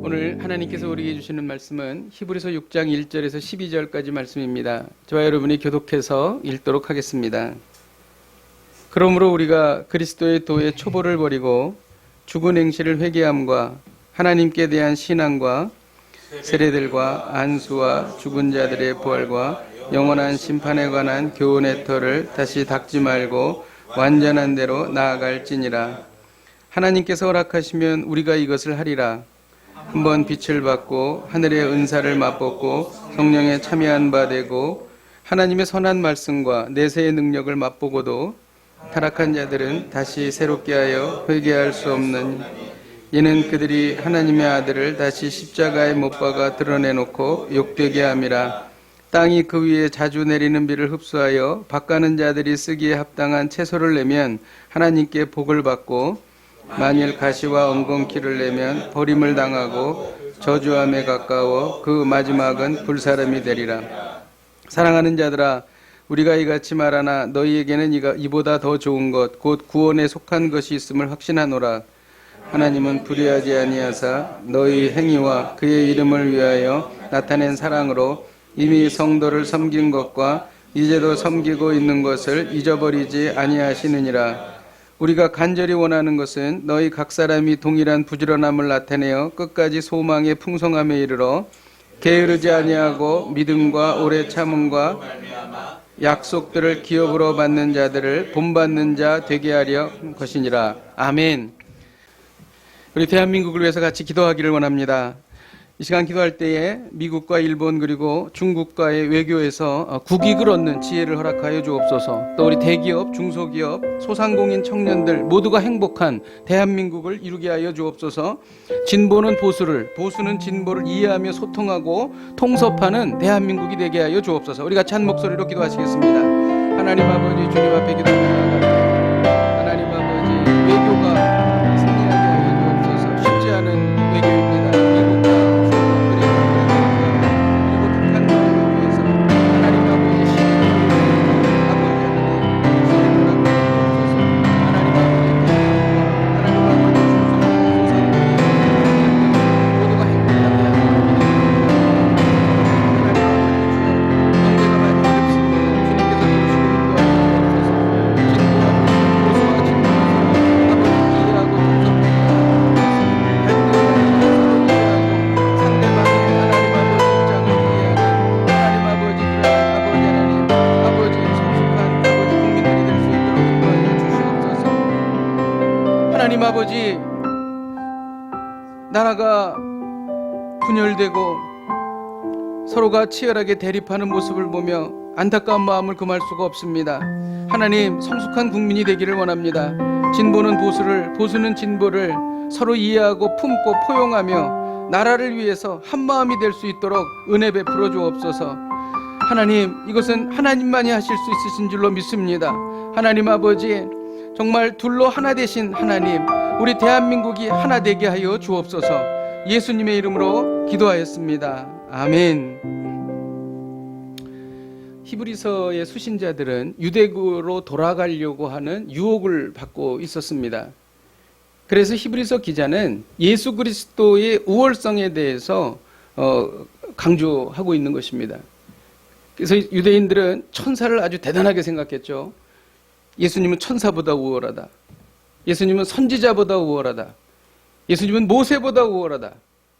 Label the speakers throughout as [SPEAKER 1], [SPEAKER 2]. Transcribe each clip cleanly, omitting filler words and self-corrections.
[SPEAKER 1] 오늘 하나님께서 우리에게 주시는 말씀은 히브리서 6장 1절에서 12절까지 말씀입니다. 저와 여러분이 교독해서 읽도록 하겠습니다. 그러므로 우리가 그리스도의 도의 초보를 버리고 죽은 행실을 회개함과 하나님께 대한 신앙과 세례들과 안수와 죽은 자들의 부활과 영원한 심판에 관한 교훈의 터를 다시 닦지 말고 완전한 대로 나아갈지니라. 하나님께서 허락하시면 우리가 이것을 하리라. 한번 빛을 받고 하늘의 은사를 맛보고 성령에 참여한 바 되고 하나님의 선한 말씀과 내세의 능력을 맛보고도 타락한 자들은 다시 새롭게 하여 회개할 수 없는 이는 그들이 하나님의 아들을 다시 십자가에 못 박아 드러내놓고 욕되게 함이라. 땅이 그 위에 자주 내리는 비를 흡수하여 밭가는 자들이 쓰기에 합당한 채소를 내면 하나님께 복을 받고 만일 가시와 엉겅퀴를 내면 버림을 당하고 저주함에 가까워 그 마지막은 불사름이 되리라. 사랑하는 자들아, 우리가 이같이 말하나 너희에게는 이보다 더 좋은 것 곧 구원에 속한 것이 있음을 확신하노라. 하나님은 불의하지 아니하사 너희 행위와 그의 이름을 위하여 나타낸 사랑으로 이미 성도를 섬긴 것과 이제도 섬기고 있는 것을 잊어버리지 아니하시느니라. 우리가 간절히 원하는 것은 너희 각 사람이 동일한 부지런함을 나타내어 끝까지 소망의 풍성함에 이르러 게으르지 아니하고 믿음과 오래 참음과 약속들을 기업으로 받는 자들을 본받는 자 되게 하려 것이니라. 아멘. 우리 대한민국을 위해서 같이 기도하기를 원합니다. 이 시간 기도할 때에 미국과 일본 그리고 중국과의 외교에서 국익을 얻는 지혜를 허락하여 주옵소서. 또 우리 대기업, 중소기업, 소상공인 청년들 모두가 행복한 대한민국을 이루게 하여 주옵소서. 진보는 보수를, 보수는 진보를 이해하며 소통하고 통섭하는 대한민국이 되게 하여 주옵소서. 우리 같이 한 목소리로 기도하시겠습니다. 하나님 아버지, 주님 앞에 기도합니다. 하나님 아버지, 외교가 승리하게 하여 주옵소서. 쉽지 않은 외교입니다. 하나님 아버지, 나라가 분열되고 서로가 치열하게 대립하는 모습을 보며 안타까운 마음을 금할 수가 없습니다. 하나님, 성숙한 국민이 되기를 원합니다. 진보는 보수를, 보수는 진보를 서로 이해하고 품고 포용하며 나라를 위해서 한마음이 될 수 있도록 은혜 베풀어 주옵소서. 하나님, 이것은 하나님만이 하실 수 있으신 줄로 믿습니다. 하나님 아버지, 정말 둘로 하나 되신 하나님, 우리 대한민국이 하나 되게 하여 주옵소서. 예수님의 이름으로 기도하였습니다. 아멘. 히브리서의 수신자들은 유대교로 돌아가려고 하는 유혹을 받고 있었습니다. 그래서 히브리서 기자는 예수 그리스도의 우월성에 대해서 강조하고 있는 것입니다. 그래서 유대인들은 천사를 아주 대단하게 생각했죠. 예수님은 천사보다 우월하다. 예수님은 선지자보다 우월하다. 예수님은 모세보다 우월하다.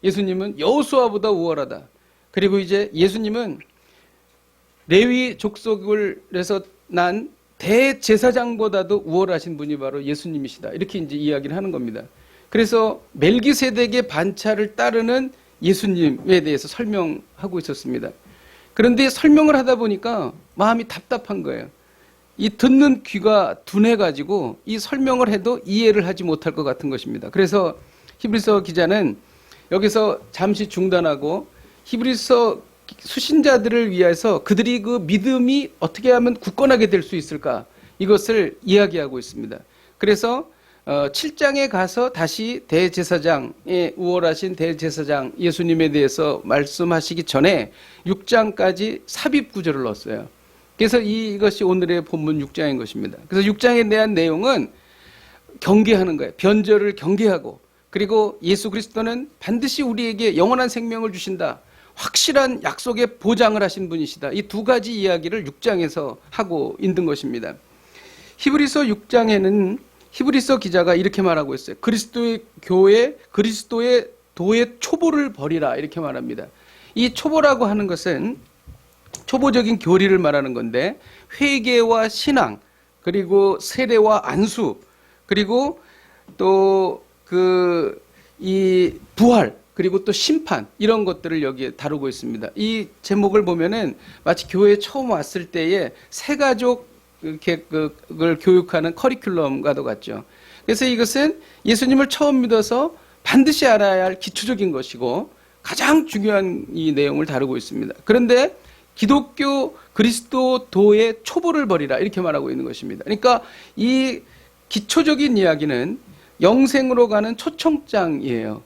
[SPEAKER 1] 예수님은 여호수아보다 우월하다. 그리고 이제 예수님은 레위 족속을 해서 난 대제사장보다도 우월하신 분이 바로 예수님이시다. 이렇게 이제 이야기를 하는 겁니다. 그래서 멜기세덱의 반차를 따르는 예수님에 대해서 설명하고 있었습니다. 그런데 설명을 하다 보니까 마음이 답답한 거예요. 이 듣는 귀가 둔해가지고 이 설명을 해도 이해를 하지 못할 것 같은 것입니다. 그래서 히브리서 기자는 여기서 잠시 중단하고 히브리서 수신자들을 위해서 그들이 그 믿음이 어떻게 하면 굳건하게 될 수 있을까, 이것을 이야기하고 있습니다. 그래서 7장에 가서 다시 대제사장의 우월하신 대제사장 예수님에 대해서 말씀하시기 전에 6장까지 삽입 구절을 넣었어요. 그래서 이것이 오늘의 본문 6장인 것입니다. 그래서 6장에 대한 내용은 경계하는 거예요. 변절을 경계하고 그리고 예수 그리스도는 반드시 우리에게 영원한 생명을 주신다. 확실한 약속의 보장을 하신 분이시다. 이 두 가지 이야기를 6장에서 하고 있는 것입니다. 히브리서 6장에는 히브리서 기자가 이렇게 말하고 있어요. 그리스도의 교회, 그리스도의 도의 초보를 버리라 이렇게 말합니다. 이 초보라고 하는 것은 초보적인 교리를 말하는 건데 회개와 신앙, 그리고 세례와 안수, 그리고 또 이 부활, 그리고 또 심판, 이런 것들을 여기에 다루고 있습니다. 이 제목을 보면은 마치 교회에 처음 왔을 때에 새 가족을 교육하는 커리큘럼과도 같죠. 그래서 이것은 예수님을 처음 믿어서 반드시 알아야 할 기초적인 것이고 가장 중요한 이 내용을 다루고 있습니다. 그런데 기독교 그리스도도의 초보를 버리라 이렇게 말하고 있는 것입니다. 그러니까 이 기초적인 이야기는 영생으로 가는 초청장이에요.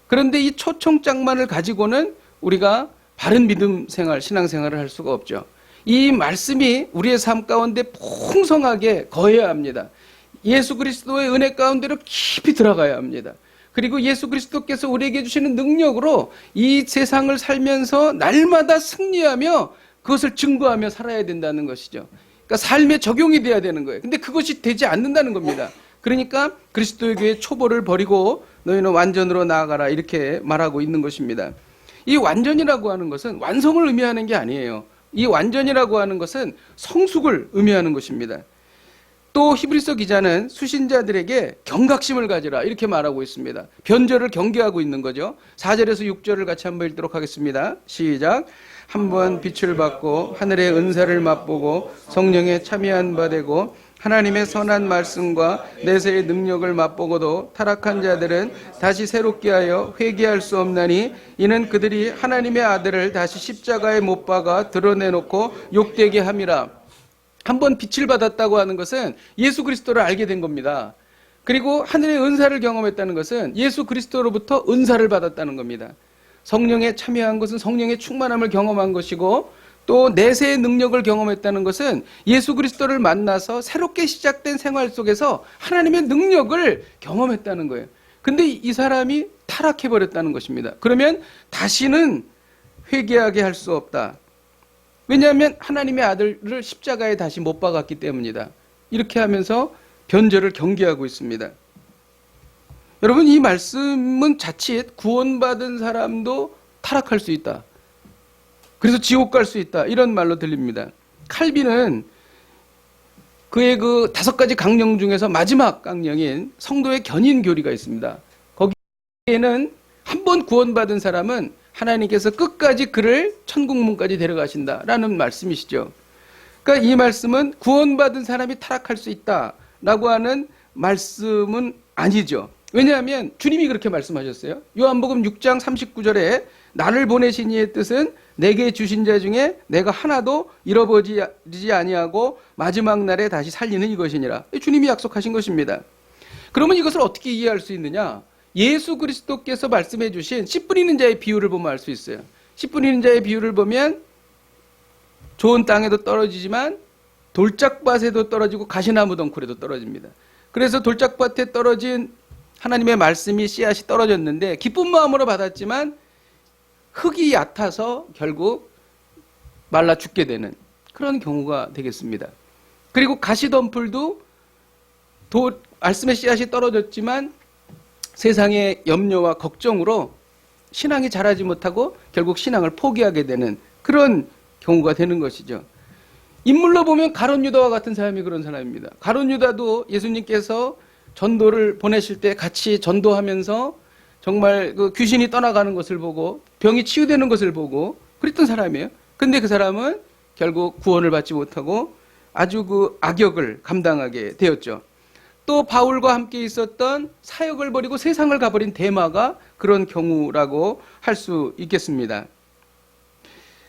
[SPEAKER 1] 그런데 이 초청장만을 가지고는 우리가 바른 믿음 생활, 신앙 생활을 할 수가 없죠. 이 말씀이 우리의 삶 가운데 풍성하게 거해야 합니다. 예수 그리스도의 은혜 가운데로 깊이 들어가야 합니다. 그리고 예수 그리스도께서 우리에게 주시는 능력으로 이 세상을 살면서 날마다 승리하며 그것을 증거하며 살아야 된다는 것이죠. 그러니까 삶에 적용이 돼야 되는 거예요. 근데 그것이 되지 않는다는 겁니다. 그러니까 그리스도의 교회 초보를 버리고 너희는 완전으로 나아가라 이렇게 말하고 있는 것입니다. 이 완전이라고 하는 것은 완성을 의미하는 게 아니에요. 이 완전이라고 하는 것은 성숙을 의미하는 것입니다. 또 히브리서 기자는 수신자들에게 경각심을 가지라 이렇게 말하고 있습니다. 변절을 경계하고 있는 거죠. 4절에서 6절을 같이 한번 읽도록 하겠습니다. 시작. 한번 빛을 받고 하늘의 은사를 맛보고 성령에 참여한 바 되고 하나님의 선한 말씀과 내세의 능력을 맛보고도 타락한 자들은 다시 새롭게 하여 회개할 수 없나니 이는 그들이 하나님의 아들을 다시 십자가에 못 박아 드러내놓고 욕되게 함이라. 한번 빛을 받았다고 하는 것은 예수 그리스도를 알게 된 겁니다. 그리고 하늘의 은사를 경험했다는 것은 예수 그리스도로부터 은사를 받았다는 겁니다. 성령에 참여한 것은 성령의 충만함을 경험한 것이고 또 내세의 능력을 경험했다는 것은 예수 그리스도를 만나서 새롭게 시작된 생활 속에서 하나님의 능력을 경험했다는 거예요. 근데 이 사람이 타락해버렸다는 것입니다. 그러면 다시는 회개하게 할 수 없다. 왜냐하면 하나님의 아들을 십자가에 다시 못 박았기 때문이다. 이렇게 하면서 변절을 경계하고 있습니다. 여러분, 이 말씀은 자칫 구원받은 사람도 타락할 수 있다. 그래서 지옥 갈 수 있다. 이런 말로 들립니다. 칼빈은 그의 그 5가지 강령 중에서 마지막 강령인 성도의 견인 교리가 있습니다. 거기에는 한 번 구원받은 사람은 하나님께서 끝까지 그를 천국문까지 데려가신다라는 말씀이시죠. 그러니까 이 말씀은 구원받은 사람이 타락할 수 있다라고 하는 말씀은 아니죠. 왜냐하면 주님이 그렇게 말씀하셨어요. 요한복음 6장 39절에 나를 보내신 이의 뜻은 내게 주신 자 중에 내가 하나도 잃어버리지 아니하고 마지막 날에 다시 살리는 이것이니라. 주님이 약속하신 것입니다. 그러면 이것을 어떻게 이해할 수 있느냐? 예수 그리스도께서 말씀해 주신 씨 뿌리는 자의 비유를 보면 알 수 있어요. 씨 뿌리는 자의 비유를 보면 좋은 땅에도 떨어지지만 돌짝밭에도 떨어지고 가시나무 덩굴에도 떨어집니다. 그래서 돌짝밭에 떨어진 하나님의 말씀이 씨앗이 떨어졌는데 기쁜 마음으로 받았지만 흙이 얕아서 결국 말라 죽게 되는 그런 경우가 되겠습니다. 그리고 가시덤불도 말씀의 씨앗이 떨어졌지만 세상의 염려와 걱정으로 신앙이 자라지 못하고 결국 신앙을 포기하게 되는 그런 경우가 되는 것이죠. 인물로 보면 가룟 유다와 같은 사람이 그런 사람입니다. 가룟 유다도 예수님께서 전도를 보내실 때 같이 전도하면서 정말 그 귀신이 떠나가는 것을 보고 병이 치유되는 것을 보고 그랬던 사람이에요. 근데 그 사람은 결국 구원을 받지 못하고 아주 그 악역을 감당하게 되었죠. 또 바울과 함께 있었던 사역을 버리고 세상을 가버린 데마가 그런 경우라고 할 수 있겠습니다.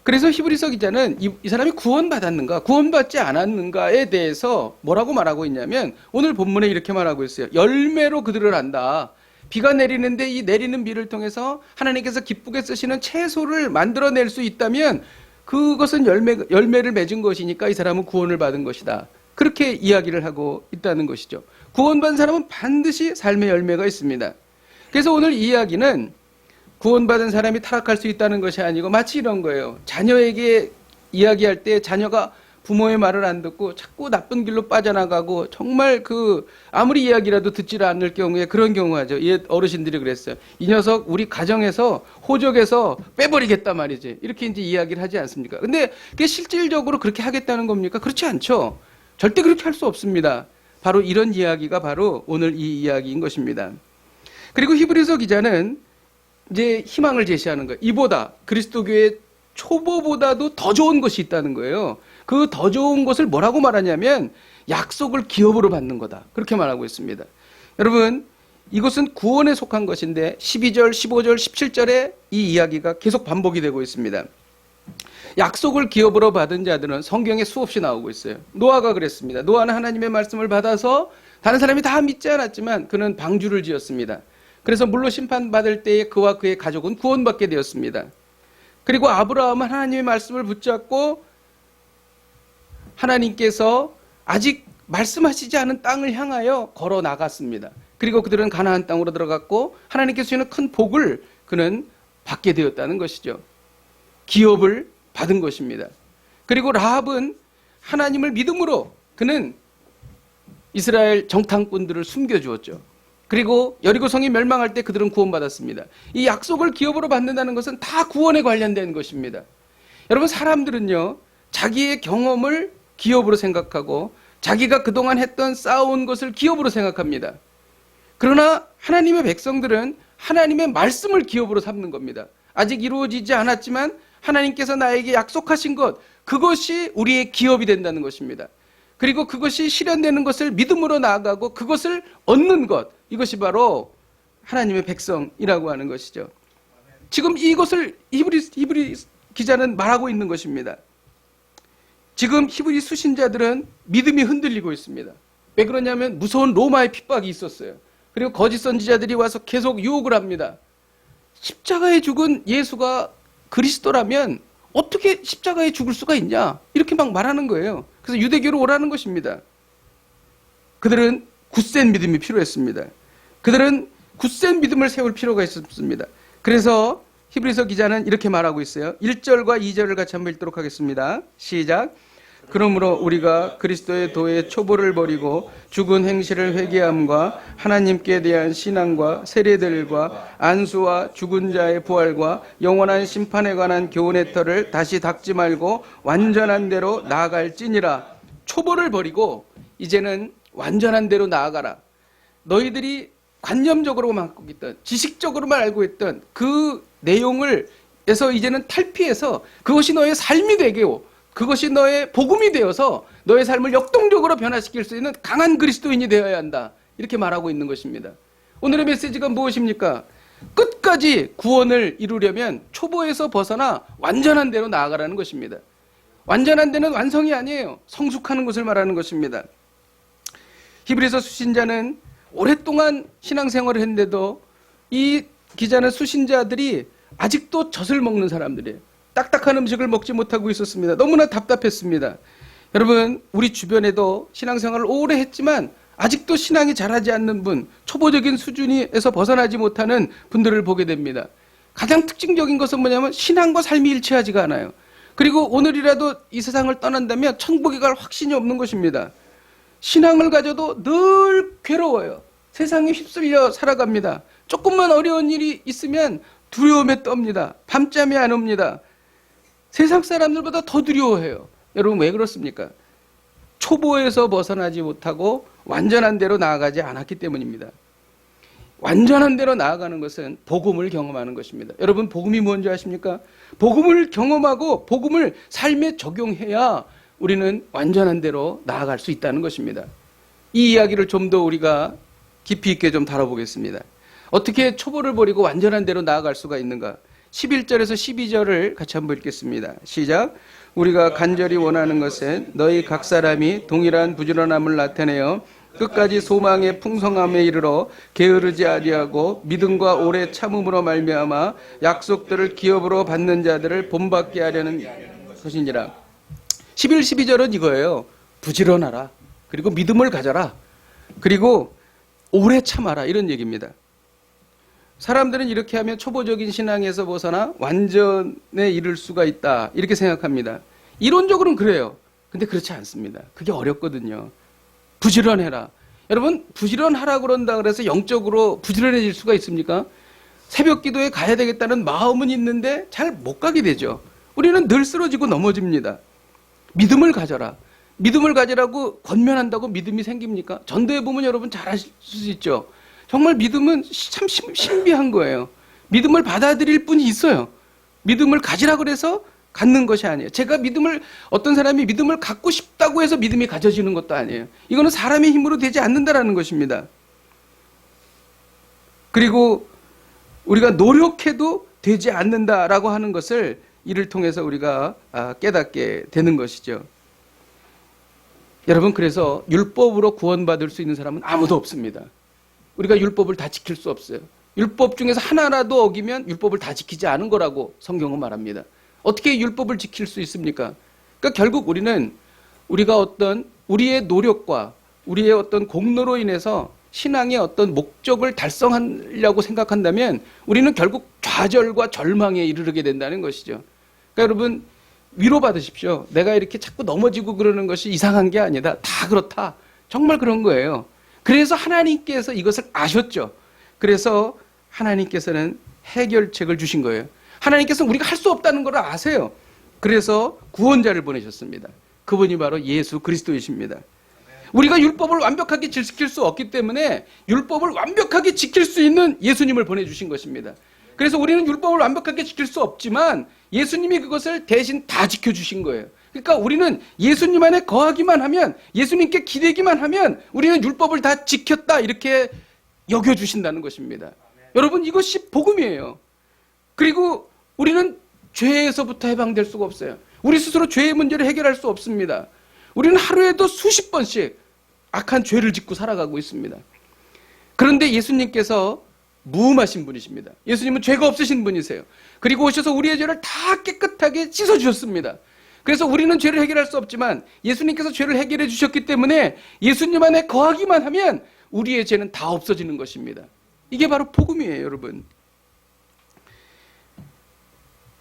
[SPEAKER 1] 그래서 히브리서 기자는 이 사람이 구원받았는가 구원받지 않았는가에 대해서 뭐라고 말하고 있냐면 오늘 본문에 이렇게 말하고 있어요. 열매로 그들을 안다. 비가 내리는데 이 내리는 비를 통해서 하나님께서 기쁘게 쓰시는 채소를 만들어낼 수 있다면 그것은 열매를 맺은 것이니까 이 사람은 구원을 받은 것이다. 그렇게 이야기를 하고 있다는 것이죠. 구원받은 사람은 반드시 삶의 열매가 있습니다. 그래서 오늘 이 이야기는 구원받은 사람이 타락할 수 있다는 것이 아니고 마치 이런 거예요. 자녀에게 이야기할 때 자녀가 부모의 말을 안 듣고 자꾸 나쁜 길로 빠져나가고 정말 아무리 이야기라도 듣지를 않을 경우에 그런 경우 하죠. 옛 어르신들이 그랬어요. 이 녀석 우리 가정에서 호적에서 빼버리겠다 말이지. 이렇게 이제 이야기를 하지 않습니까? 근데 그게 실질적으로 그렇게 하겠다는 겁니까? 그렇지 않죠. 절대 그렇게 할 수 없습니다. 바로 이런 이야기가 바로 오늘 이 이야기인 것입니다. 그리고 히브리서 기자는 이제 희망을 제시하는 거예요. 이보다 그리스도교의 초보보다도 더 좋은 것이 있다는 거예요. 그 더 좋은 것을 뭐라고 말하냐면 약속을 기업으로 받는 거다. 그렇게 말하고 있습니다. 여러분, 이것은 구원에 속한 것인데 12절, 15절, 17절에 이 이야기가 계속 반복이 되고 있습니다. 약속을 기업으로 받은 자들은 성경에 수없이 나오고 있어요. 노아가 그랬습니다. 노아는 하나님의 말씀을 받아서 다른 사람이 다 믿지 않았지만 그는 방주를 지었습니다. 그래서 물로 심판받을 때에 그와 그의 가족은 구원받게 되었습니다. 그리고 아브라함은 하나님의 말씀을 붙잡고 하나님께서 아직 말씀하시지 않은 땅을 향하여 걸어 나갔습니다. 그리고 그들은 가나안 땅으로 들어갔고 하나님께서 주시는 큰 복을 그는 받게 되었다는 것이죠. 기업을 받은 것입니다. 그리고 라합은 하나님을 믿음으로 그는 이스라엘 정탐꾼들을 숨겨주었죠. 그리고 여리고성이 멸망할 때 그들은 구원받았습니다. 이 약속을 기업으로 받는다는 것은 다 구원에 관련된 것입니다. 여러분, 사람들은요, 자기의 경험을 기업으로 생각하고 자기가 그동안 했던 쌓아온 것을 기업으로 생각합니다. 그러나 하나님의 백성들은 하나님의 말씀을 기업으로 삼는 겁니다. 아직 이루어지지 않았지만 하나님께서 나에게 약속하신 것, 그것이 우리의 기업이 된다는 것입니다. 그리고 그것이 실현되는 것을 믿음으로 나아가고 그것을 얻는 것, 이것이 바로 하나님의 백성이라고 하는 것이죠. 지금 이것을 히브리 기자는 말하고 있는 것입니다. 지금 히브리 수신자들은 믿음이 흔들리고 있습니다. 왜 그러냐면 무서운 로마의 핍박이 있었어요. 그리고 거짓 선지자들이 와서 계속 유혹을 합니다. 십자가에 죽은 예수가 그리스도라면 어떻게 십자가에 죽을 수가 있냐? 이렇게 막 말하는 거예요. 그래서 유대교로 오라는 것입니다. 그들은 굳센 믿음이 필요했습니다. 그들은 굳센 믿음을 세울 필요가 있었습니다. 그래서 히브리서 기자는 이렇게 말하고 있어요. 1절과 2절을 같이 한번 읽도록 하겠습니다. 시작. 그러므로 우리가 그리스도의 도의 초보를 버리고 죽은 행실을 회개함과 하나님께 대한 신앙과 세례들과 안수와 죽은 자의 부활과 영원한 심판에 관한 교훈의 터를 다시 닦지 말고 완전한 대로 나아갈지니라. 초보를 버리고 이제는 완전한 대로 나아가라. 너희들이 관념적으로만 갖고 있던, 지식적으로만 알고 있던 그 내용을 해서 이제는 탈피해서 그것이 너의 삶이 되고 그것이 너의 복음이 되어서 너의 삶을 역동적으로 변화시킬 수 있는 강한 그리스도인이 되어야 한다. 이렇게 말하고 있는 것입니다. 오늘의 메시지가 무엇입니까? 끝까지 구원을 이루려면 초보에서 벗어나 완전한 대로 나아가라는 것입니다. 완전한 데는 완성이 아니에요. 성숙하는 것을 말하는 것입니다. 히브리서 수신자는 오랫동안 신앙생활을 했는데도 이 기자는 수신자들이 아직도 젖을 먹는 사람들이에요. 딱딱한 음식을 먹지 못하고 있었습니다. 너무나 답답했습니다. 여러분, 우리 주변에도 신앙생활을 오래 했지만 아직도 신앙이 자라지 않는 분, 초보적인 수준에서 벗어나지 못하는 분들을 보게 됩니다. 가장 특징적인 것은 뭐냐면 신앙과 삶이 일치하지가 않아요. 그리고 오늘이라도 이 세상을 떠난다면 천국에 갈 확신이 없는 것입니다. 신앙을 가져도 늘 괴로워요. 세상에 휩쓸려 살아갑니다. 조금만 어려운 일이 있으면 두려움에 떱니다. 밤잠이 안 옵니다. 세상 사람들보다 더 두려워해요. 여러분, 왜 그렇습니까? 초보에서 벗어나지 못하고 완전한 대로 나아가지 않았기 때문입니다. 완전한 대로 나아가는 것은 복음을 경험하는 것입니다. 여러분, 복음이 뭔지 아십니까? 복음을 경험하고 복음을 삶에 적용해야 우리는 완전한 대로 나아갈 수 있다는 것입니다. 이 이야기를 좀 더 우리가 깊이 있게 좀 다뤄보겠습니다. 어떻게 초보를 버리고 완전한 대로 나아갈 수가 있는가? 11절에서 12절을 같이 한번 읽겠습니다. 시작. 우리가 간절히 원하는 것은 너희 각 사람이 동일한 부지런함을 나타내어 끝까지 소망의 풍성함에 이르러 게으르지 아니하고 믿음과 오래 참음으로 말미암아 약속들을 기업으로 받는 자들을 본받게 하려는 것이니라. 11, 12절은 이거예요. 부지런하라. 그리고 믿음을 가져라. 그리고 오래 참아라. 이런 얘기입니다. 사람들은 이렇게 하면 초보적인 신앙에서 벗어나 완전에 이를 수가 있다 이렇게 생각합니다. 이론적으로는 그래요. 근데 그렇지 않습니다. 그게 어렵거든요. 부지런해라. 여러분 부지런하라 그런다 그래서 영적으로 부지런해질 수가 있습니까? 새벽 기도에 가야 되겠다는 마음은 있는데 잘 못 가게 되죠. 우리는 늘 쓰러지고 넘어집니다. 믿음을 가져라. 믿음을 가지라고 권면한다고 믿음이 생깁니까? 전도해 보면 여러분 잘 아실 수 있죠. 정말 믿음은 참 신비한 거예요. 믿음을 받아들일 뿐이 있어요. 믿음을 가지라 그래서 갖는 것이 아니에요. 제가 어떤 사람이 믿음을 갖고 싶다고 해서 믿음이 가져지는 것도 아니에요. 이거는 사람의 힘으로 되지 않는다라는 것입니다. 그리고 우리가 노력해도 되지 않는다라고 하는 것을 이를 통해서 우리가 깨닫게 되는 것이죠. 여러분 그래서 율법으로 구원받을 수 있는 사람은 아무도 없습니다. 우리가 율법을 다 지킬 수 없어요. 율법 중에서 하나라도 어기면 율법을 다 지키지 않은 거라고 성경은 말합니다. 어떻게 율법을 지킬 수 있습니까? 그러니까 결국 우리가 어떤 우리의 노력과 우리의 어떤 공로로 인해서 신앙의 어떤 목적을 달성하려고 생각한다면 우리는 결국 좌절과 절망에 이르게 된다는 것이죠. 그러니까 여러분 위로받으십시오. 내가 이렇게 자꾸 넘어지고 그러는 것이 이상한 게 아니다. 다 그렇다. 정말 그런 거예요. 그래서 하나님께서 이것을 아셨죠. 그래서 하나님께서는 해결책을 주신 거예요. 하나님께서는 우리가 할 수 없다는 걸 아세요. 그래서 구원자를 보내셨습니다. 그분이 바로 예수 그리스도이십니다. 우리가 율법을 완벽하게 지킬 수 없기 때문에 율법을 완벽하게 지킬 수 있는 예수님을 보내주신 것입니다. 그래서 우리는 율법을 완벽하게 지킬 수 없지만 예수님이 그것을 대신 다 지켜주신 거예요. 그러니까 우리는 예수님 안에 거하기만 하면, 예수님께 기대기만 하면 우리는 율법을 다 지켰다 이렇게 여겨주신다는 것입니다. 여러분 이것이 복음이에요. 그리고 우리는 죄에서부터 해방될 수가 없어요. 우리 스스로 죄의 문제를 해결할 수 없습니다. 우리는 하루에도 수십 번씩 악한 죄를 짓고 살아가고 있습니다. 그런데 예수님께서 무음하신 분이십니다. 예수님은 죄가 없으신 분이세요. 그리고 오셔서 우리의 죄를 다 깨끗하게 씻어주셨습니다. 그래서 우리는 죄를 해결할 수 없지만 예수님께서 죄를 해결해 주셨기 때문에 예수님 안에 거하기만 하면 우리의 죄는 다 없어지는 것입니다. 이게 바로 복음이에요, 여러분.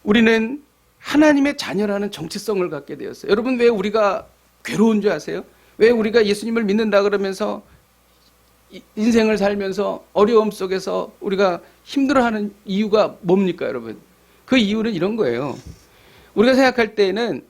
[SPEAKER 1] 우리는 하나님의 자녀라는 정체성을 갖게 되었어요. 여러분 왜 우리가 괴로운 줄 아세요? 왜 우리가 예수님을 믿는다 그러면서 인생을 살면서 어려움 속에서 우리가 힘들어하는 이유가 뭡니까, 여러분? 그 이유는 이런 거예요. 우리가 생각할 때에는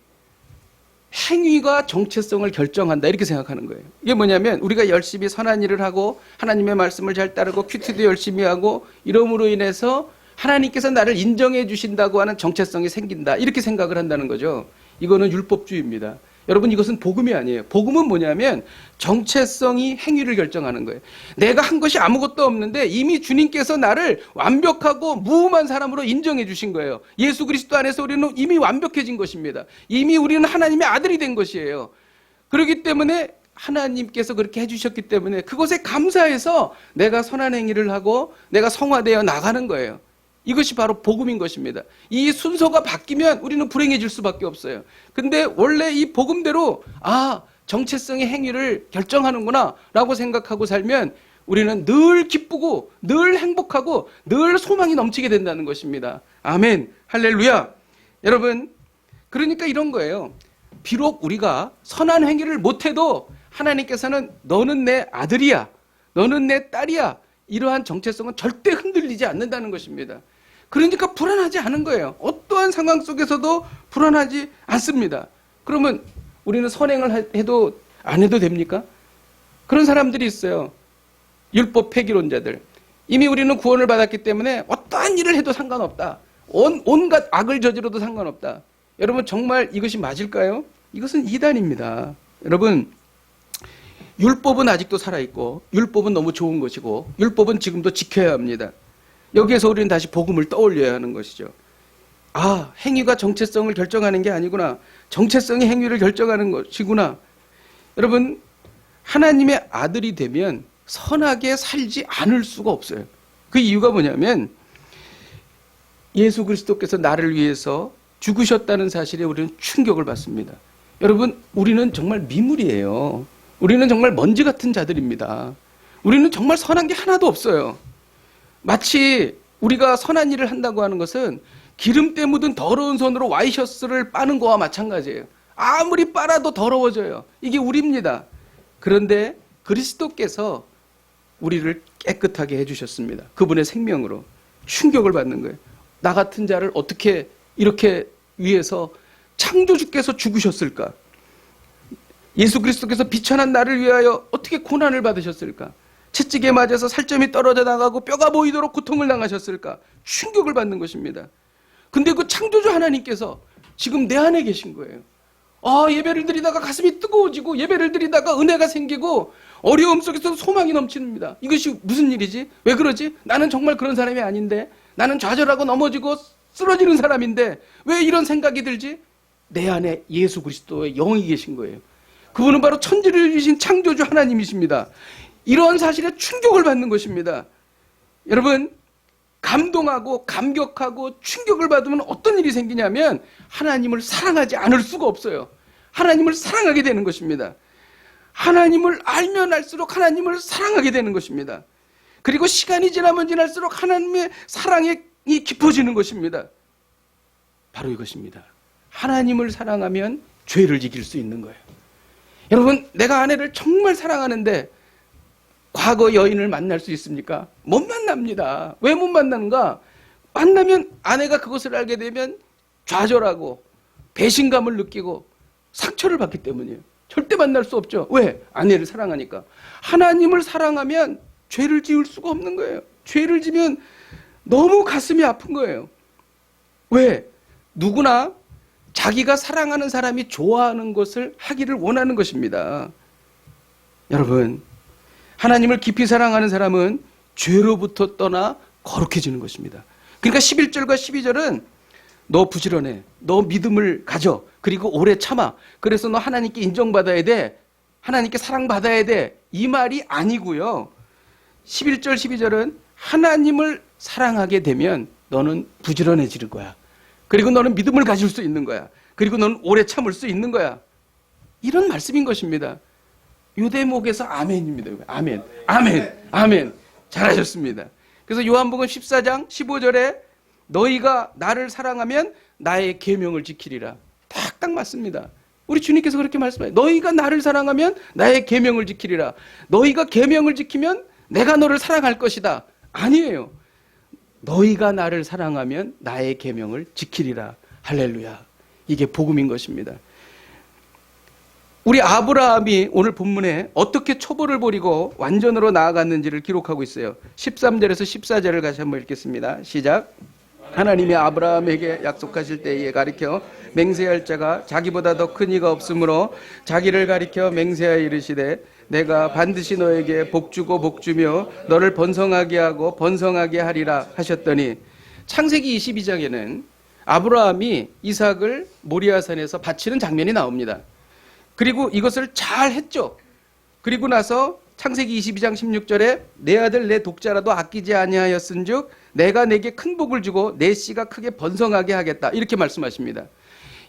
[SPEAKER 1] 행위가 정체성을 결정한다 이렇게 생각하는 거예요. 이게 뭐냐면 우리가 열심히 선한 일을 하고 하나님의 말씀을 잘 따르고 큐티도 열심히 하고 이러므로 인해서 하나님께서 나를 인정해 주신다고 하는 정체성이 생긴다 이렇게 생각을 한다는 거죠. 이거는 율법주의입니다. 여러분 이것은 복음이 아니에요. 복음은 뭐냐면 정체성이 행위를 결정하는 거예요. 내가 한 것이 아무것도 없는데 이미 주님께서 나를 완벽하고 무음한 사람으로 인정해 주신 거예요. 예수 그리스도 안에서 우리는 이미 완벽해진 것입니다. 이미 우리는 하나님의 아들이 된 것이에요. 그렇기 때문에 하나님께서 그렇게 해주셨기 때문에 그것에 감사해서 내가 선한 행위를 하고 내가 성화되어 나가는 거예요. 이것이 바로 복음인 것입니다. 이 순서가 바뀌면 우리는 불행해질 수밖에 없어요. 근데 원래 이 복음대로 정체성의 행위를 결정하는구나 라고 생각하고 살면 우리는 늘 기쁘고 늘 행복하고 늘 소망이 넘치게 된다는 것입니다. 아멘, 할렐루야. 여러분 그러니까 이런 거예요. 비록 우리가 선한 행위를 못해도 하나님께서는 너는 내 아들이야, 너는 내 딸이야, 이러한 정체성은 절대 흔들리지 않는다는 것입니다. 그러니까 불안하지 않은 거예요. 어떠한 상황 속에서도 불안하지 않습니다. 그러면 우리는 선행을 해도 안 해도 됩니까? 그런 사람들이 있어요. 율법 폐기론자들. 이미 우리는 구원을 받았기 때문에 어떠한 일을 해도 상관없다. 온갖 악을 저지러도 상관없다. 여러분 정말 이것이 맞을까요? 이것은 이단입니다. 여러분 율법은 아직도 살아있고 율법은 너무 좋은 것이고 율법은 지금도 지켜야 합니다. 여기에서 우리는 다시 복음을 떠올려야 하는 것이죠. 행위가 정체성을 결정하는 게 아니구나. 정체성이 행위를 결정하는 것이구나. 여러분 하나님의 아들이 되면 선하게 살지 않을 수가 없어요. 그 이유가 뭐냐면 예수 그리스도께서 나를 위해서 죽으셨다는 사실에 우리는 충격을 받습니다. 여러분 우리는 정말 미물이에요. 우리는 정말 먼지 같은 자들입니다. 우리는 정말 선한 게 하나도 없어요. 마치 우리가 선한 일을 한다고 하는 것은 기름때 묻은 더러운 손으로 와이셔츠를 빠는 거와 마찬가지예요. 아무리 빨아도 더러워져요. 이게 우리입니다. 그런데 그리스도께서 우리를 깨끗하게 해주셨습니다. 그분의 생명으로. 충격을 받는 거예요. 나 같은 자를 어떻게 이렇게 위해서 창조주께서 죽으셨을까? 예수 그리스도께서 비천한 나를 위하여 어떻게 고난을 받으셨을까? 채찍에 맞아서 살점이 떨어져 나가고 뼈가 보이도록 고통을 당하셨을까? 충격을 받는 것입니다. 근데 그 창조주 하나님께서 지금 내 안에 계신 거예요. 예배를 드리다가 가슴이 뜨거워지고 예배를 드리다가 은혜가 생기고 어려움 속에서 소망이 넘칩니다. 이것이 무슨 일이지? 왜 그러지? 나는 정말 그런 사람이 아닌데, 나는 좌절하고 넘어지고 쓰러지는 사람인데 왜 이런 생각이 들지? 내 안에 예수 그리스도의 영이 계신 거예요. 그분은 바로 천지를 주신 창조주 하나님이십니다. 이러한 사실에 충격을 받는 것입니다. 여러분, 감동하고 감격하고 충격을 받으면 어떤 일이 생기냐면 하나님을 사랑하지 않을 수가 없어요. 하나님을 사랑하게 되는 것입니다. 하나님을 알면 알수록 하나님을 사랑하게 되는 것입니다. 그리고 시간이 지나면 지날수록 하나님의 사랑이 깊어지는 것입니다. 바로 이것입니다. 하나님을 사랑하면 죄를 지킬 수 있는 거예요. 여러분, 내가 아내를 정말 사랑하는데 과거 여인을 만날 수 있습니까? 못 만납니다. 왜 못 만나는가? 만나면 아내가 그것을 알게 되면 좌절하고 배신감을 느끼고 상처를 받기 때문이에요. 절대 만날 수 없죠. 왜? 아내를 사랑하니까. 하나님을 사랑하면 죄를 지을 수가 없는 거예요. 죄를 지면 너무 가슴이 아픈 거예요. 왜? 누구나 자기가 사랑하는 사람이 좋아하는 것을 하기를 원하는 것입니다. 여러분, 하나님을 깊이 사랑하는 사람은 죄로부터 떠나 거룩해지는 것입니다. 그러니까 11절과 12절은 너 부지런해, 너 믿음을 가져, 그리고 오래 참아, 그래서 너 하나님께 인정받아야 돼, 하나님께 사랑받아야 돼, 이 말이 아니고요. 11절 12절은 하나님을 사랑하게 되면 너는 부지런해지는 거야. 그리고 너는 믿음을 가질 수 있는 거야. 그리고 너는 오래 참을 수 있는 거야. 이런 말씀인 것입니다. 요 대목에서 아멘입니다. 아멘. 아멘. 아멘. 잘하셨습니다. 그래서 요한복음 14장 15절에 너희가 나를 사랑하면 나의 계명을 지키리라. 딱 맞습니다. 우리 주님께서 그렇게 말씀해요. 너희가 나를 사랑하면 나의 계명을 지키리라. 너희가 계명을 지키면 내가 너를 사랑할 것이다. 아니에요. 너희가 나를 사랑하면 나의 계명을 지키리라. 할렐루야. 이게 복음인 것입니다. 우리 아브라함이 오늘 본문에 어떻게 초보를 버리고 완전으로 나아갔는지를 기록하고 있어요. 13절에서 14절을 다시 한번 읽겠습니다. 시작. 하나님이 아브라함에게 약속하실 때에 가리켜 맹세할 자가 자기보다 더 큰 이가 없으므로 자기를 가리켜 맹세하여 이르시되 내가 반드시 너에게 복주고 복주며 너를 번성하게 하고 번성하게 하리라 하셨더니, 창세기 22장에는 아브라함이 이삭을 모리아산에서 바치는 장면이 나옵니다. 그리고 이것을 잘 했죠. 그리고 나서 창세기 22장 16절에 내 아들 내 독자라도 아끼지 아니하였은즉 내가 내게 큰 복을 주고 내 씨가 크게 번성하게 하겠다. 이렇게 말씀하십니다.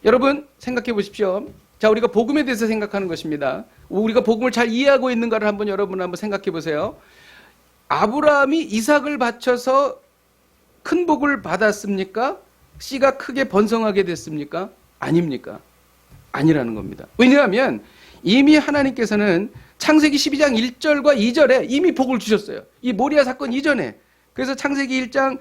[SPEAKER 1] 여러분 생각해 보십시오. 자, 우리가 복음에 대해서 생각하는 것입니다. 우리가 복음을 잘 이해하고 있는가를 여러분 한번 생각해 보세요. 아브라함이 이삭을 바쳐서 큰 복을 받았습니까? 씨가 크게 번성하게 됐습니까? 아닙니까? 아니라는 겁니다. 왜냐하면 이미 하나님께서는 창세기 12장 1절과 2절에 이미 복을 주셨어요. 이 모리아 사건 이전에. 그래서 창세기 1장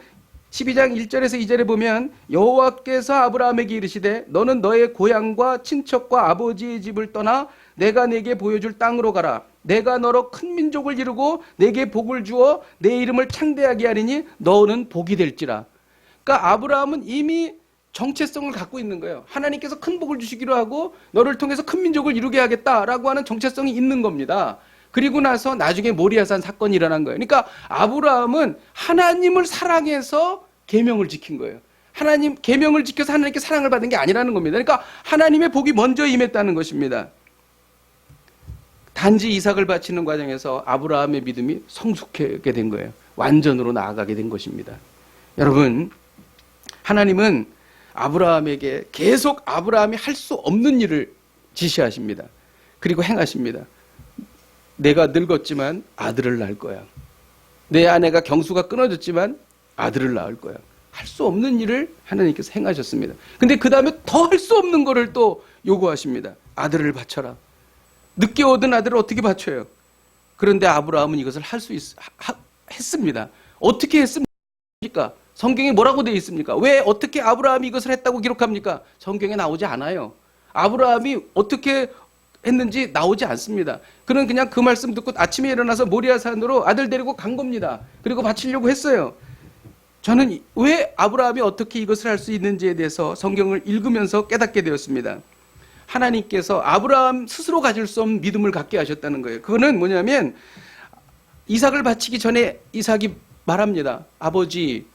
[SPEAKER 1] 12장 1절에서 2절에 보면 여호와께서 아브라함에게 이르시되 너는 너의 고향과 친척과 아버지의 집을 떠나 내가 내게 보여줄 땅으로 가라. 내가 너로 큰 민족을 이루고 내게 복을 주어 내 이름을 창대하게 하리니 너는 복이 될지라. 그러니까 아브라함은 이미 정체성을 갖고 있는 거예요. 하나님께서 큰 복을 주시기로 하고 너를 통해서 큰 민족을 이루게 하겠다라고 하는 정체성이 있는 겁니다. 그리고 나서 나중에 모리아산 사건이 일어난 거예요. 그러니까 아브라함은 하나님을 사랑해서 계명을 지킨 거예요. 하나님 계명을 지켜서 하나님께 사랑을 받은 게 아니라는 겁니다. 그러니까 하나님의 복이 먼저 임했다는 것입니다. 단지 이삭을 바치는 과정에서 아브라함의 믿음이 성숙하게 된 거예요. 완전으로 나아가게 된 것입니다. 여러분, 하나님은 아브라함에게 계속 아브라함이 할 수 없는 일을 지시하십니다. 그리고 행하십니다. 내가 늙었지만 아들을 낳을 거야. 내 아내가 경수가 끊어졌지만 아들을 낳을 거야. 할 수 없는 일을 하나님께서 행하셨습니다. 근데 그 다음에 더 할 수 없는 거를 또 요구하십니다. 아들을 바쳐라. 늦게 얻은 아들을 어떻게 바쳐요? 그런데 아브라함은 이것을 했습니다. 어떻게 했습니까? 성경에 뭐라고 되어 있습니까? 왜 어떻게 아브라함이 이것을 했다고 기록합니까? 성경에 나오지 않아요. 아브라함이 어떻게 했는지 나오지 않습니다. 그는 그냥 그 말씀 듣고 아침에 일어나서 모리아산으로 아들 데리고 간 겁니다. 그리고 바치려고 했어요. 저는 왜 아브라함이 어떻게 이것을 할 수 있는지에 대해서 성경을 읽으면서 깨닫게 되었습니다. 하나님께서 아브라함 스스로 가질 수 없는 믿음을 갖게 하셨다는 거예요. 그거는 뭐냐면 이삭을 바치기 전에 이삭이 말합니다. 아버지,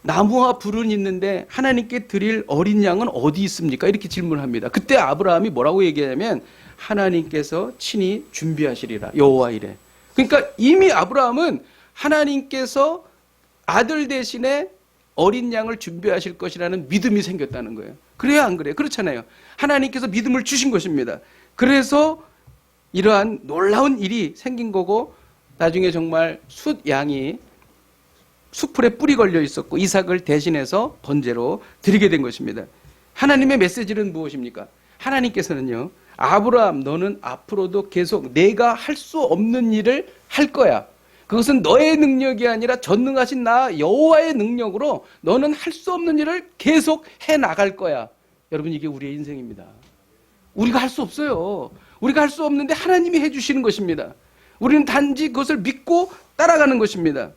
[SPEAKER 1] 나무와 불은 있는데 하나님께 드릴 어린 양은 어디 있습니까? 이렇게 질문합니다. 그때 아브라함이 뭐라고 얘기하냐면 하나님께서 친히 준비하시리라. 여호와 이래. 그러니까 이미 아브라함은 하나님께서 아들 대신에 어린 양을 준비하실 것이라는 믿음이 생겼다는 거예요. 그래야 안 그래요? 그렇잖아요. 하나님께서 믿음을 주신 것입니다. 그래서 이러한 놀라운 일이 생긴 거고 나중에 정말 숫양이 수풀에 뿔이 걸려 있었고 이삭을 대신해서 번제로 드리게 된 것입니다. 하나님의 메시지는 무엇입니까? 하나님께서는요, 아브라함 너는 앞으로도 계속 내가 할 수 없는 일을 할 거야. 그것은 너의 능력이 아니라 전능하신 나 여호와의 능력으로 너는 할 수 없는 일을 계속 해나갈 거야. 여러분, 이게 우리의 인생입니다. 우리가 할 수 없어요. 우리가 할 수 없는데 하나님이 해주시는 것입니다. 우리는 단지 그것을 믿고 따라가는 것입니다.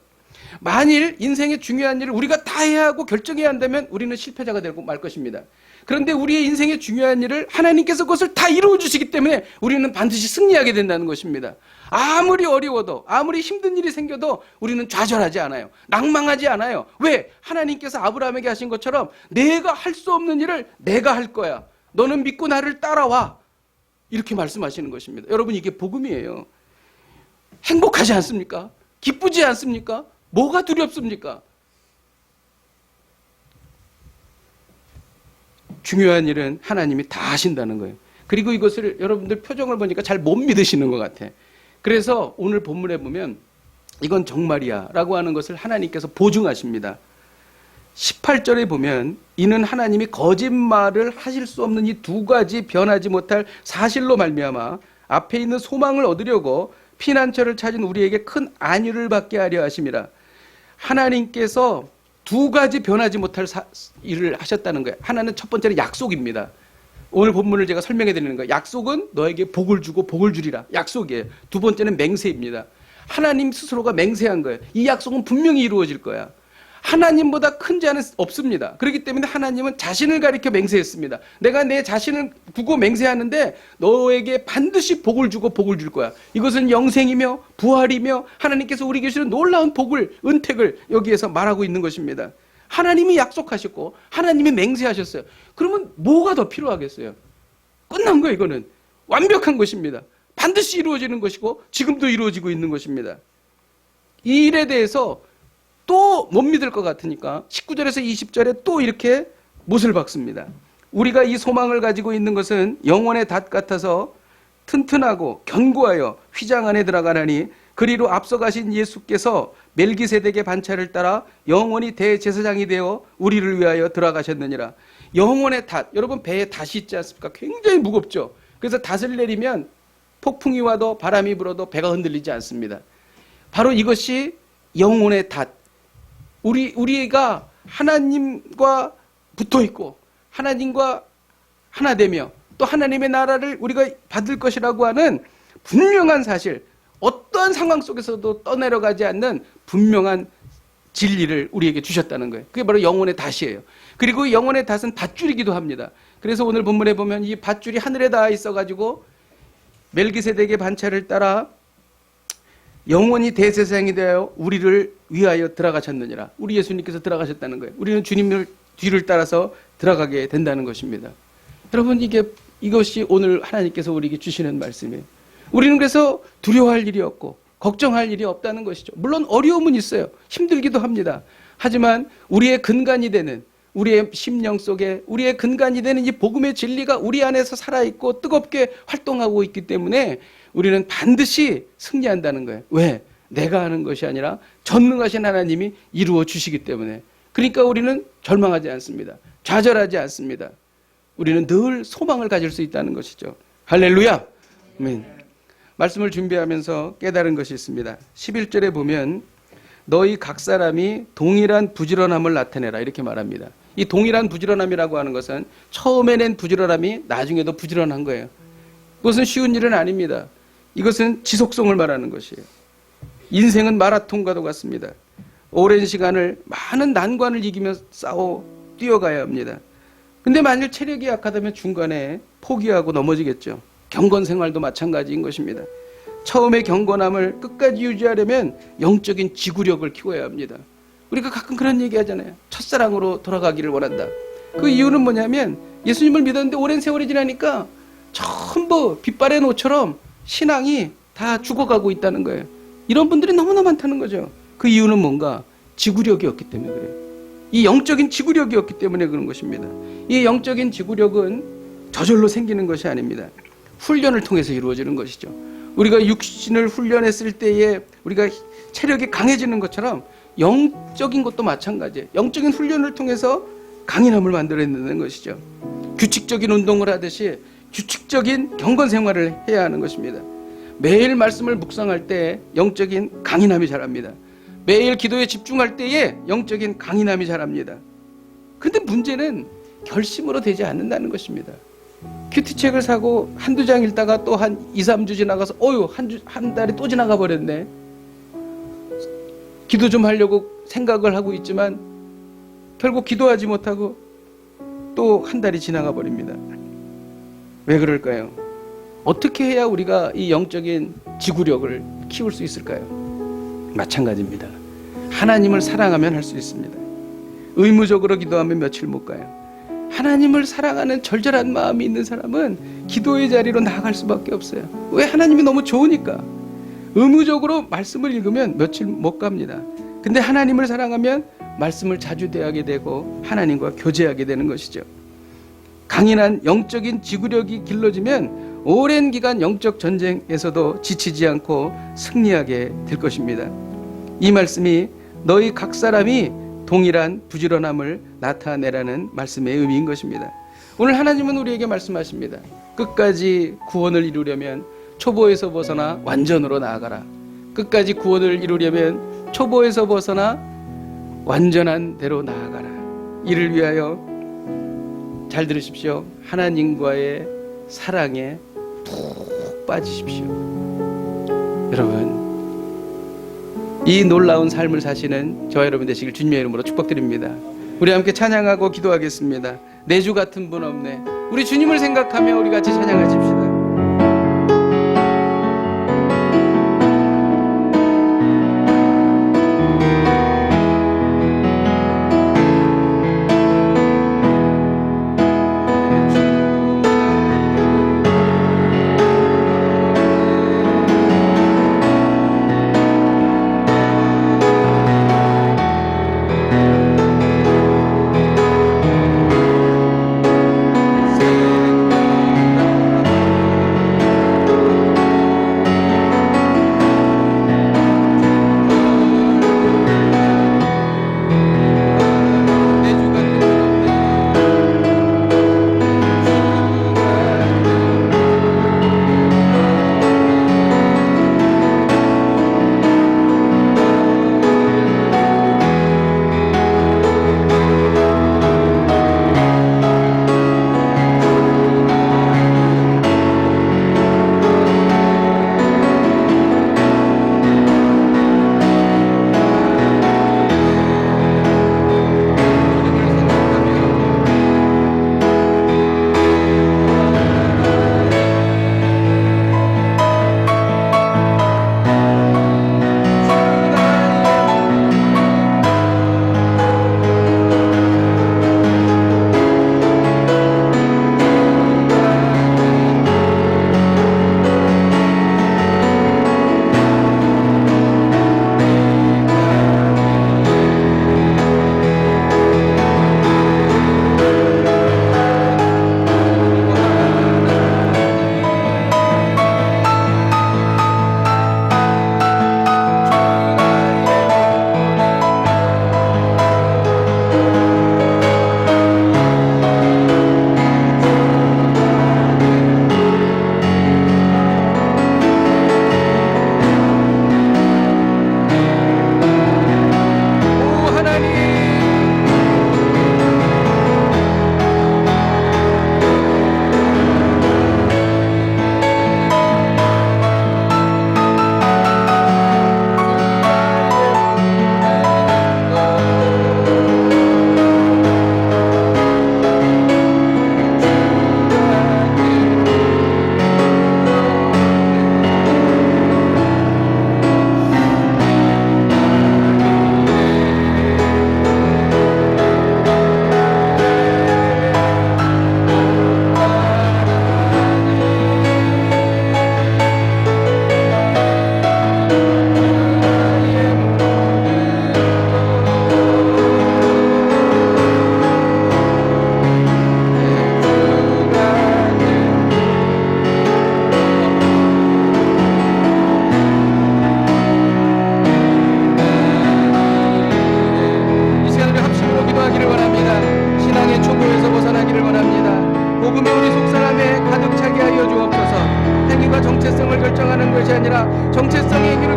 [SPEAKER 1] 만일 인생의 중요한 일을 우리가 다 해야 하고 결정해야 한다면 우리는 실패자가 되고 말 것입니다. 그런데 우리의 인생의 중요한 일을 하나님께서 그것을 다 이루어 주시기 때문에 우리는 반드시 승리하게 된다는 것입니다. 아무리 어려워도 아무리 힘든 일이 생겨도 우리는 좌절하지 않아요. 낭망하지 않아요. 왜? 하나님께서 아브라함에게 하신 것처럼 내가 할 수 없는 일을 내가 할 거야. 너는 믿고 나를 따라와. 이렇게 말씀하시는 것입니다. 여러분, 이게 복음이에요. 행복하지 않습니까? 기쁘지 않습니까? 뭐가 두렵습니까? 중요한 일은 하나님이 다 하신다는 거예요. 그리고 이것을 여러분들 표정을 보니까 잘 못 믿으시는 것 같아. 그래서 오늘 본문에 보면 이건 정말이야 라고 하는 것을 하나님께서 보증하십니다. 18절에 보면 이는 하나님이 거짓말을 하실 수 없는 이 두 가지 변하지 못할 사실로 말미암아 앞에 있는 소망을 얻으려고 피난처를 찾은 우리에게 큰 안위를 받게 하려 하심이라. 하나님께서 두 가지 변하지 못할 일을 하셨다는 거예요. 하나는 첫 번째는 약속입니다. 오늘 본문을 제가 설명해 드리는 거예요. 약속은 너에게 복을 주고 복을 주리라. 약속이에요. 두 번째는 맹세입니다. 하나님 스스로가 맹세한 거예요. 이 약속은 분명히 이루어질 거야. 하나님보다 큰 자는 없습니다. 그렇기 때문에 하나님은 자신을 가리켜 맹세했습니다. 내가 내 자신을 두고 맹세하는데 너에게 반드시 복을 주고 복을 줄 거야. 이것은 영생이며 부활이며 하나님께서 우리에게 주시는 놀라운 복을, 은택을 여기에서 말하고 있는 것입니다. 하나님이 약속하셨고 하나님이 맹세하셨어요. 그러면 뭐가 더 필요하겠어요? 끝난 거예요. 이거는 완벽한 것입니다. 반드시 이루어지는 것이고 지금도 이루어지고 있는 것입니다. 이 일에 대해서 또 못 믿을 것 같으니까 19절에서 20절에 또 이렇게 못을 박습니다. 우리가 이 소망을 가지고 있는 것은 영혼의 닷 같아서 튼튼하고 견고하여 휘장 안에 들어가나니 그리로 앞서가신 예수께서 멜기세덱의 반차를 따라 영원히 대제사장이 되어 우리를 위하여 들어가셨느니라. 영혼의 닷, 여러분 배에 닷이 있지 않습니까? 굉장히 무겁죠. 그래서 닷을 내리면 폭풍이 와도 바람이 불어도 배가 흔들리지 않습니다. 바로 이것이 영혼의 닷. 우리가 하나님과 붙어 있고 하나님과 하나 되며 또 하나님의 나라를 우리가 받을 것이라고 하는 분명한 사실, 어떠한 상황 속에서도 떠내려가지 않는 분명한 진리를 우리에게 주셨다는 거예요. 그게 바로 영혼의 닷이에요. 그리고 영혼의 닷은 밧줄이기도 합니다. 그래서 오늘 본문에 보면 이 밧줄이 하늘에 닿아 있어가지고 멜기세덱의 반차를 따라 영원히 대제사장이 되어 우리를 위하여 들어가셨느니라. 우리 예수님께서 들어가셨다는 거예요. 우리는 주님을 뒤를 따라서 들어가게 된다는 것입니다. 여러분, 이것이 오늘 하나님께서 우리에게 주시는 말씀이에요. 우리는 그래서 두려워할 일이 없고 걱정할 일이 없다는 것이죠. 물론 어려움은 있어요. 힘들기도 합니다. 하지만 우리의 근간이 되는, 우리의 심령 속에 우리의 근간이 되는 이 복음의 진리가 우리 안에서 살아있고 뜨겁게 활동하고 있기 때문에 우리는 반드시 승리한다는 거예요. 왜? 내가 하는 것이 아니라 전능하신 하나님이 이루어 주시기 때문에, 그러니까 우리는 절망하지 않습니다. 좌절하지 않습니다. 우리는 늘 소망을 가질 수 있다는 것이죠. 할렐루야. 아멘. 말씀을 준비하면서 깨달은 것이 있습니다. 11절에 보면 너희 각 사람이 동일한 부지런함을 나타내라 이렇게 말합니다. 이 동일한 부지런함이라고 하는 것은 처음에 낸 부지런함이 나중에도 부지런한 거예요. 그것은 쉬운 일은 아닙니다. 이것은 지속성을 말하는 것이에요. 인생은 마라톤과도 같습니다. 오랜 시간을 많은 난관을 이기며 뛰어가야 합니다. 근데 만일 체력이 약하다면 중간에 포기하고 넘어지겠죠. 경건 생활도 마찬가지인 것입니다. 처음에 경건함을 끝까지 유지하려면 영적인 지구력을 키워야 합니다. 우리가 가끔 그런 얘기 하잖아요. 첫사랑으로 돌아가기를 원한다. 그 이유는 뭐냐면 예수님을 믿었는데 오랜 세월이 지나니까 전부 빛발의 노처럼 신앙이 다 죽어가고 있다는 거예요. 이런 분들이 너무나 많다는 거죠. 그 이유는 뭔가? 지구력이 없기 때문에 그래요. 이 영적인 지구력이 없기 때문에 그런 것입니다. 이 영적인 지구력은 저절로 생기는 것이 아닙니다. 훈련을 통해서 이루어지는 것이죠. 우리가 육신을 훈련했을 때에 우리가 체력이 강해지는 것처럼 영적인 것도 마찬가지예요. 영적인 훈련을 통해서 강인함을 만들어내는 것이죠. 규칙적인 운동을 하듯이 규칙적인 경건 생활을 해야 하는 것입니다. 매일 말씀을 묵상할 때 영적인 강인함이 자랍니다. 매일 기도에 집중할 때에 영적인 강인함이 자랍니다. 그런데 문제는 결심으로 되지 않는다는 것입니다. 큐티책을 사고 한두 장 읽다가 또 한 2, 3주 지나가서 한 달이 또 지나가 버렸네. 기도 좀 하려고 생각을 하고 있지만 결국 기도하지 못하고 또 한 달이 지나가 버립니다. 왜 그럴까요? 어떻게 해야 우리가 이 영적인 지구력을 키울 수 있을까요? 마찬가지입니다. 하나님을 사랑하면 할 수 있습니다. 의무적으로 기도하면 며칠 못 가요. 하나님을 사랑하는 절절한 마음이 있는 사람은 기도의 자리로 나아갈 수밖에 없어요. 왜? 하나님이 너무 좋으니까. 의무적으로 말씀을 읽으면 며칠 못 갑니다. 근데 하나님을 사랑하면 말씀을 자주 대하게 되고 하나님과 교제하게 되는 것이죠. 강인한 영적인 지구력이 길러지면 오랜 기간 영적 전쟁에서도 지치지 않고 승리하게 될 것입니다. 이 말씀이 너희 각 사람이 동일한 부지런함을 나타내라는 말씀의 의미인 것입니다. 오늘 하나님은 우리에게 말씀하십니다. 끝까지 구원을 이루려면 초보에서 벗어나 완전으로 나아가라. 끝까지 구원을 이루려면 초보에서 벗어나 완전한 대로 나아가라. 이를 위하여 잘 들으십시오. 하나님과의 사랑에 푹 빠지십시오. 여러분, 이 놀라운 삶을 사시는 저와 여러분 되시길 주님의 이름으로 축복드립니다. 우리 함께 찬양하고 기도하겠습니다. 내 주 같은 분 없네. 우리 주님을 생각하며 우리 같이 찬양하십시다.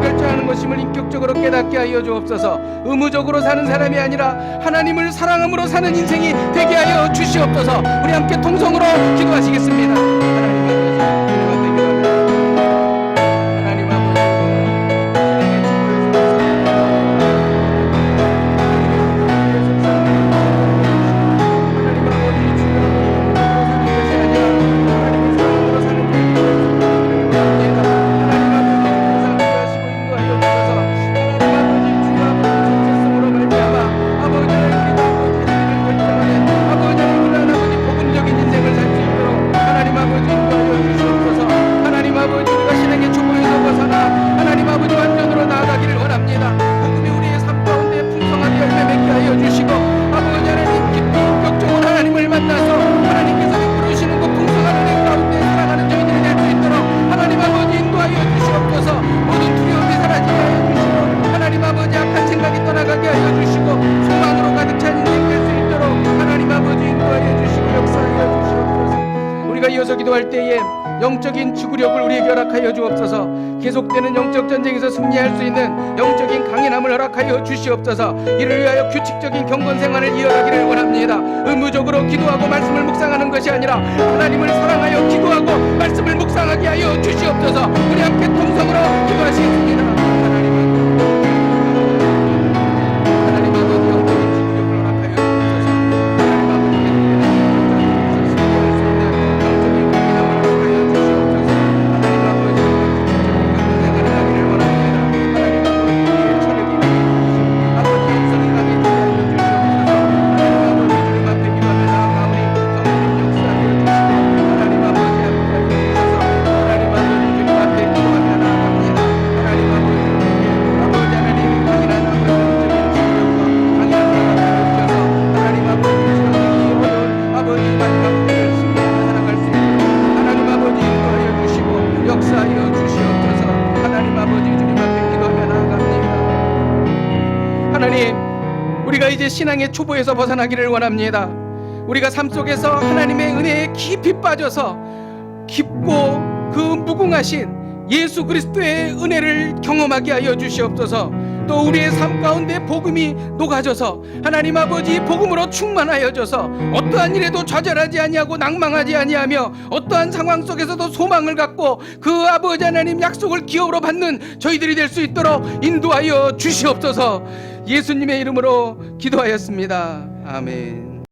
[SPEAKER 1] 결정하는 것임을 인격적으로 깨닫게 하여 주옵소서. 의무적으로 사는 사람이 아니라 하나님을 사랑함으로 사는 인생이 되게 하여 주시옵소서. 우리 함께 통성으로 기도하시겠습니다. 하나님 아버지, 이어서 기도할 때에 영적인 지구력을 우리에게 허락하여 주옵소서. 계속되는 영적 전쟁에서 승리할 수 있는 영적인 강인함을 허락하여 주시옵소서. 이를 위하여 규칙적인 경건 생활을 이어가기를 원합니다. 의무적으로 기도하고 말씀을 묵상하는 것이 아니라 하나님을 사랑하여 기도하고 말씀을 묵상하게 하여 주시옵소서. 우리 함께 통성으로 기도하시겠습니다. 하나님, 우리가 이제 신앙의 초보에서 벗어나기를 원합니다. 우리가 삶 속에서 하나님의 은혜에 깊이 빠져서 깊고 그 무궁하신 예수 그리스도의 은혜를 경험하게 하여 주시옵소서. 또 우리의 삶 가운데 복음이 녹아져서 하나님 아버지 복음으로 충만하여져서 어떠한 일에도 좌절하지 아니하고 낭망하지 아니하며 어떠한 상황 속에서도 소망을 갖고 그 아버지 하나님 약속을 기업으로 받는 저희들이 될 수 있도록 인도하여 주시옵소서. 예수님의 이름으로 기도하였습니다. 아멘.